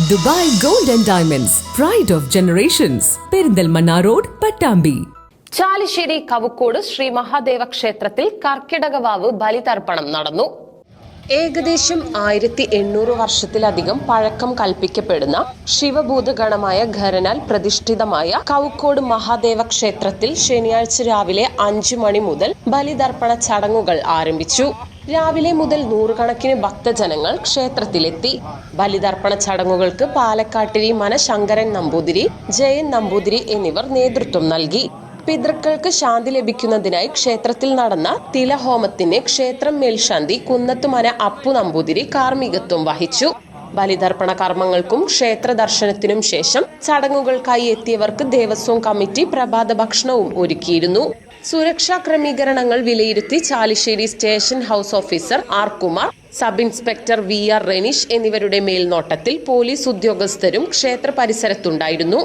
Dubai Gold and Diamonds, pride of generations. Perinthalmanna road, Pattambi. Chalissery Kavukkode Sri Mahadeva ക്ഷേത്രത്തിൽ കർക്കിടകവാവ് ബലിതർപ്പണം നടന്നു. ഏകദേശം 1800 വർഷത്തിലധികം പഴക്കം കൽപ്പിക്കപ്പെടുന്ന ശിവഭൂതഗണമായ ഘരനാൽ പ്രതിഷ്ഠിതമായ കവുക്കോട് മഹാദേവ ക്ഷേത്രത്തിൽ ശനിയാഴ്ച രാവിലെ 5 മണി മുതൽ ബലിതർപ്പണ ചടങ്ങുകൾ ആരംഭിച്ചു. രാവിലെ മുതൽ നൂറുകണക്കിന് ഭക്തജനങ്ങൾ ക്ഷേത്രത്തിലെത്തി. ബലിതർപ്പണ ചടങ്ങുകൾക്ക് പാലക്കാട്ടിരി മനശങ്കരൻ നമ്പൂതിരി, ജയൻ നമ്പൂതിരി എന്നിവർ നേതൃത്വം നൽകി. പിതൃക്കൾക്ക് ശാന്തി ലഭിക്കുന്നതിനായി ക്ഷേത്രത്തിൽ നടന്ന തിലഹോമത്തിന് ക്ഷേത്രം മേൽശാന്തി കുന്നത്തുമന അപ്പു നമ്പൂതിരി കാർമ്മികത്വം വഹിച്ചു. ബലിതർപ്പണ കർമ്മങ്ങൾക്കും ക്ഷേത്ര ദർശനത്തിനും ശേഷം ചടങ്ങുകൾക്കായി എത്തിയവർക്ക് ദേവസ്വം കമ്മിറ്റി പ്രഭാത ഭക്ഷണവും ഒരുക്കിയിരുന്നു. സുരക്ഷാ ക്രമീകരണങ്ങൾ വിലയിരുത്തി Chalissery station house officer R Kumar, sub inspector VR Renish എന്നിവരുടെ മേൽനോട്ടത്തിൽ പോലീസ് ഉദ്യോഗസ്ഥരും ക്ഷേത്ര പരിസരത്തുണ്ടായിരുന്നു.